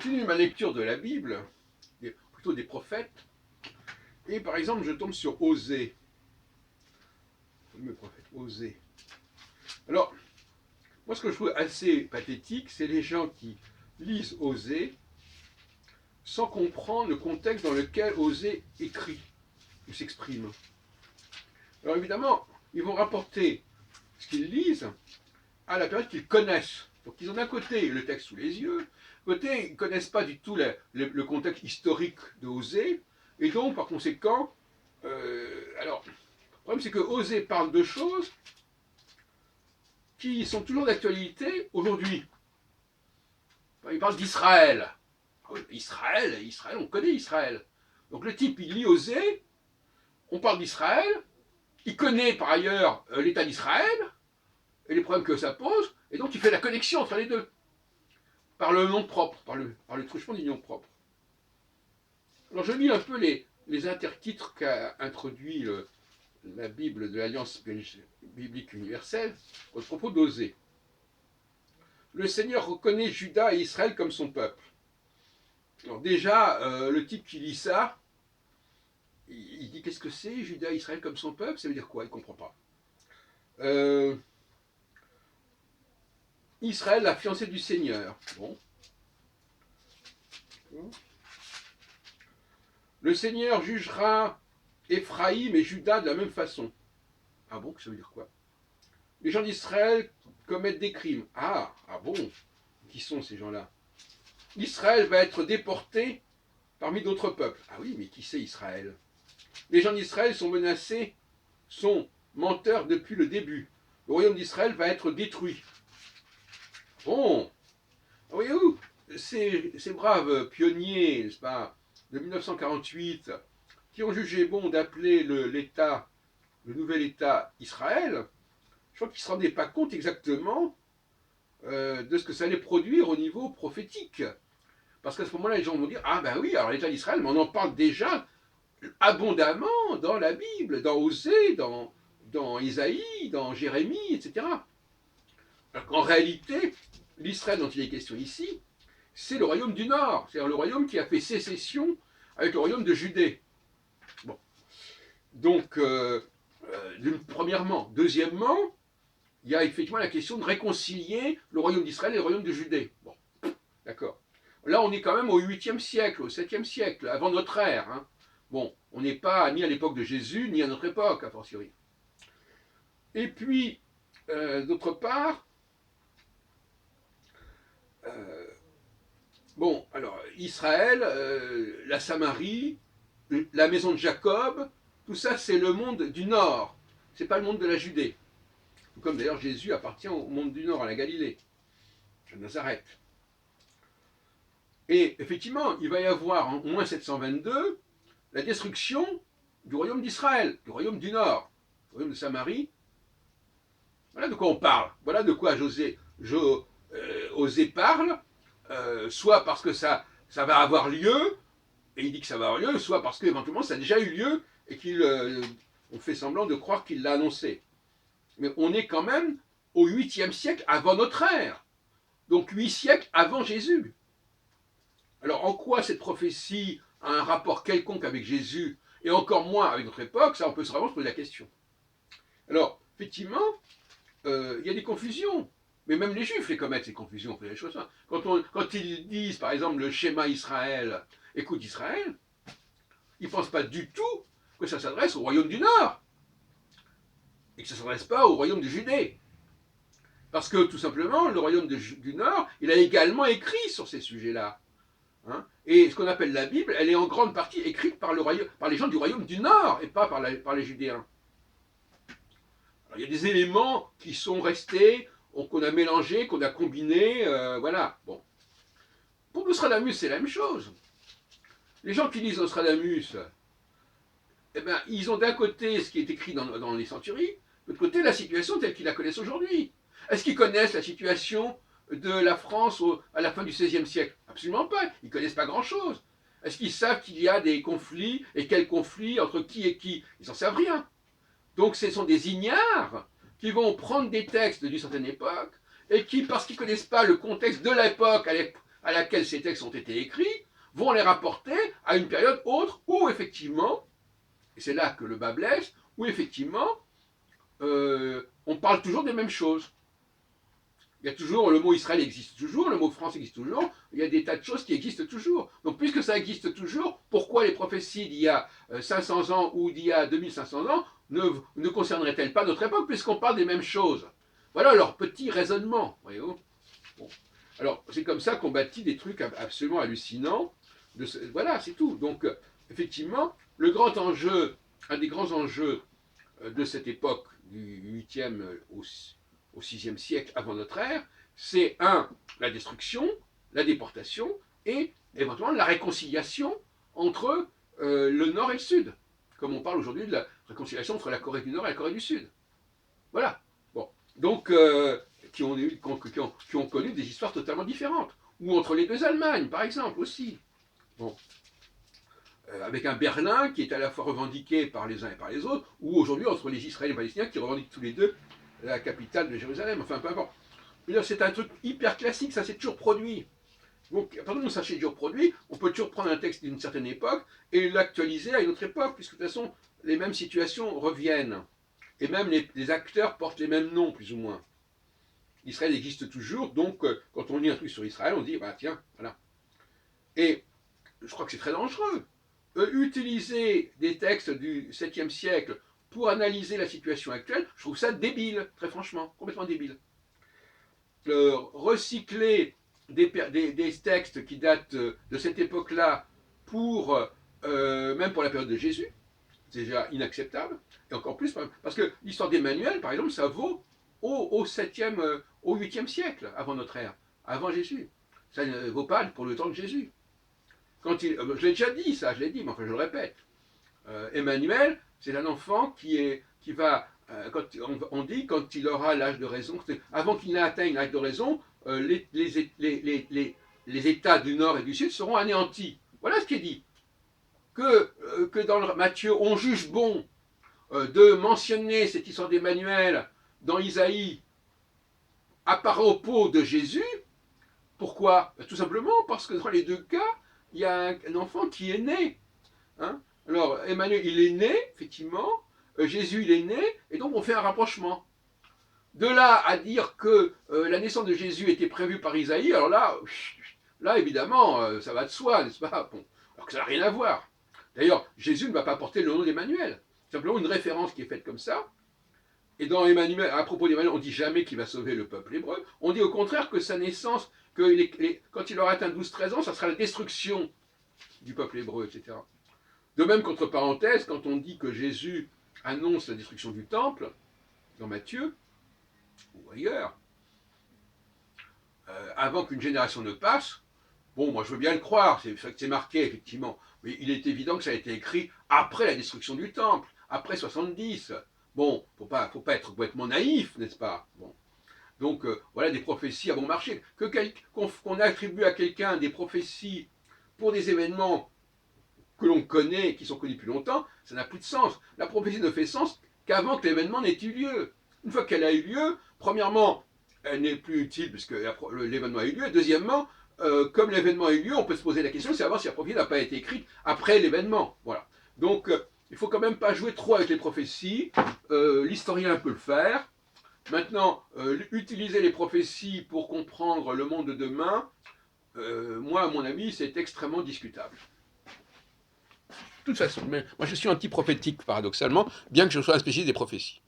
continue ma lecture de la Bible, plutôt des prophètes, et par exemple, je tombe sur Osée. Le fameux prophète Osée. Alors, moi, ce que je trouve assez pathétique, c'est les gens qui lisent Osée sans comprendre le contexte dans lequel Osée écrit ou s'exprime. Alors évidemment, ils vont rapporter ce qu'ils lisent à la période qu'ils connaissent. Donc ils ont d'un côté le texte sous les yeux, côté ils ne connaissent pas du tout le contexte historique de Osée, et donc par conséquent, alors le problème c'est que Osée parle de choses qui sont toujours d'actualité aujourd'hui. Il parle d'Israël. Israël, on connaît Israël. Donc le type il lit Osée, on parle d'Israël, il connaît par ailleurs l'État d'Israël et les problèmes que ça pose, et donc il fait la connexion entre les deux, par le nom propre, par le truchement du nom propre. Alors je lis un peu les intertitres qu'a introduit la Bible de l'Alliance biblique universelle au propos d'Osée. Le Seigneur reconnaît Juda et Israël comme son peuple. Alors déjà, le type qui lit ça, il dit qu'est-ce que c'est, Juda et Israël comme son peuple? Ça veut dire quoi? Il ne comprend pas. Israël, la fiancée du Seigneur. Bon. Le Seigneur jugera Éphraïm et Juda de la même façon. Ah bon, ça veut dire quoi? Les gens d'Israël commettent des crimes. Ah bon, qui sont ces gens-là? Israël va être déporté parmi d'autres peuples. Ah oui, mais qui c'est Israël? Les gens d'Israël sont menacés, sont menteurs depuis le début. Le royaume d'Israël va être détruit. Bon, voyez-vous, ces braves pionniers, n'est-ce pas, de 1948, qui ont jugé bon d'appeler le nouvel État Israël, je crois qu'ils ne se rendaient pas compte exactement de ce que ça allait produire au niveau prophétique. Parce qu'à ce moment-là, les gens vont dire, ah ben oui, alors l'État d'Israël, mais on en parle déjà abondamment dans la Bible, dans Osée, dans Isaïe, dans Jérémie, etc. Alors qu'en réalité, l'Israël dont il est question ici, c'est le royaume du Nord, c'est-à-dire le royaume qui a fait sécession avec le royaume de Judée. Bon. Donc, premièrement. Deuxièmement, il y a effectivement la question de réconcilier le royaume d'Israël et le royaume de Judée. Bon, d'accord. Là, on est quand même au 8e siècle, au 7e siècle, avant notre ère. Hein. Bon, on n'est pas ni à l'époque de Jésus, ni à notre époque, a fortiori. Et puis, d'autre part, bon, alors, Israël, la Samarie, la maison de Jacob, tout ça, c'est le monde du Nord. C'est pas le monde de la Judée. Comme d'ailleurs Jésus appartient au monde du Nord, à la Galilée, à Nazareth. Et effectivement, il va y avoir en moins 722 la destruction du royaume d'Israël, du royaume du Nord, du royaume de Samarie. Voilà de quoi on parle. Voilà de quoi Osée parle, soit parce que ça va avoir lieu, et il dit que ça va avoir lieu, soit parce qu'éventuellement ça a déjà eu lieu, et qu'on fait semblant de croire qu'il l'a annoncé. Mais on est quand même au 8e siècle avant notre ère. Donc 8 siècles avant Jésus. Alors en quoi cette prophétie a un rapport quelconque avec Jésus, et encore moins avec notre époque? Ça, on peut vraiment se poser la question. Alors, effectivement, il y a des confusions. Mais même les Juifs les commettent, ces confusions. Les choses. Quand ils disent, par exemple, le schéma Israël, écoute Israël, ils ne pensent pas du tout que ça s'adresse au royaume du Nord. Et que ça ne s'adresse pas au royaume de Judée. Parce que, tout simplement, le royaume du Nord, il a également écrit sur ces sujets-là. Hein, et ce qu'on appelle la Bible, elle est en grande partie écrite par les gens du royaume du Nord, et pas par les Judéens. Alors, il y a des éléments qui sont restés, qu'on a mélangés, qu'on a combinés, voilà. Bon. Pour Nostradamus, c'est la même chose. Les gens qui lisent Nostradamus, eh ben, ils ont d'un côté ce qui est écrit dans les centuries, de l'autre côté la situation telle qu'ils la connaissent aujourd'hui. Est-ce qu'ils connaissent la situation de la France à la fin du XVIe siècle? Absolument pas, ils ne connaissent pas grand-chose. Est-ce qu'ils savent qu'il y a des conflits, et quels conflits, entre qui et qui? Ils n'en savent rien. Donc ce sont des ignares qui vont prendre des textes d'une certaine époque, et qui, parce qu'ils ne connaissent pas le contexte de l'époque à laquelle ces textes ont été écrits vont les rapporter à une période autre où effectivement, et c'est là que le bas blesse, où effectivement on parle toujours des mêmes choses. Il y a toujours, le mot Israël existe toujours, le mot France existe toujours, il y a des tas de choses qui existent toujours. Donc puisque ça existe toujours, pourquoi les prophéties d'il y a 500 ans ou d'il y a 2500 ans ne concerneraient-elles pas notre époque, puisqu'on parle des mêmes choses? Voilà leur petit raisonnement, voyez-vous. Bon. Alors c'est comme ça qu'on bâtit des trucs absolument hallucinants. Voilà, c'est tout. Donc effectivement, le grand enjeu, un des grands enjeux de cette époque du 8e au 6e siècle avant notre ère, c'est la destruction, la déportation et éventuellement la réconciliation entre le Nord et le Sud, comme on parle aujourd'hui de la réconciliation entre la Corée du Nord et la Corée du Sud. Voilà. Bon. Donc, qui ont connu des histoires totalement différentes. Ou entre les deux Allemagnes, par exemple, aussi. Bon. Avec un Berlin qui est à la fois revendiqué par les uns et par les autres, ou aujourd'hui entre les Israéliens et les Palestiniens qui revendiquent tous les deux la capitale de Jérusalem, enfin peu importe. C'est un truc hyper classique, ça s'est toujours produit. Donc, à partir du moment où ça s'est toujours produit, on peut toujours prendre un texte d'une certaine époque et l'actualiser à une autre époque, puisque de toute façon, les mêmes situations reviennent. Et même les acteurs portent les mêmes noms, plus ou moins. Israël existe toujours, donc quand on lit un truc sur Israël, on dit, bah tiens, voilà. Et je crois que c'est très dangereux. Utiliser des textes du 7e siècle pour analyser la situation actuelle, je trouve ça débile, très franchement, complètement débile. Recycler des textes qui datent de cette époque-là même pour la période de Jésus, c'est déjà inacceptable, et encore plus, parce que l'histoire d'Emmanuel, par exemple, ça vaut au 7e, au 8e siècle avant notre ère, avant Jésus. Ça ne vaut pas pour le temps de Jésus. Je l'ai déjà dit ça, je l'ai dit, mais enfin je le répète. Emmanuel, c'est un enfant qui va, quand on dit quand il aura l'âge de raison, avant qu'il n'atteigne l'âge de raison, les États du Nord et du Sud seront anéantis. Voilà ce qui est dit. Que dans Matthieu, on juge bon de mentionner cette histoire d'Emmanuel dans Isaïe à propos de Jésus. Pourquoi? Tout simplement parce que dans les deux cas, il y a un enfant qui est né. Hein? Alors, Emmanuel, il est né, effectivement, Jésus, il est né, et donc on fait un rapprochement. De là à dire que la naissance de Jésus était prévue par Isaïe, alors là évidemment, ça va de soi, n'est-ce pas? Bon, alors que ça n'a rien à voir. D'ailleurs, Jésus ne va pas porter le nom d'Emmanuel. C'est simplement une référence qui est faite comme ça. Et dans Emmanuel, à propos d'Emmanuel, on ne dit jamais qu'il va sauver le peuple hébreu. On dit au contraire que sa naissance, quand il aura atteint 12-13 ans, ça sera la destruction du peuple hébreu, etc. De même, qu'entre parenthèses, quand on dit que Jésus annonce la destruction du temple, dans Matthieu, ou ailleurs, avant qu'une génération ne passe, bon, moi je veux bien le croire, c'est marqué effectivement, mais il est évident que ça a été écrit après la destruction du temple, après 70. Bon, faut pas être complètement naïf, n'est-ce pas? Bon. Donc voilà des prophéties à bon marché. Qu'on attribue à quelqu'un des prophéties pour des événements que l'on connaît, qui sont connus depuis longtemps, ça n'a plus de sens. La prophétie ne fait sens qu'avant que l'événement n'ait eu lieu. Une fois qu'elle a eu lieu, premièrement, elle n'est plus utile puisque l'événement a eu lieu. Deuxièmement, comme l'événement a eu lieu, on peut se poser la question de savoir si la prophétie n'a pas été écrite après l'événement. Voilà. Donc, il ne faut quand même pas jouer trop avec les prophéties. L'historien peut le faire. Maintenant, utiliser les prophéties pour comprendre le monde de demain, moi, à mon avis, c'est extrêmement discutable. De toute façon, moi je suis anti-prophétique, paradoxalement, bien que je sois un spécialiste des prophéties.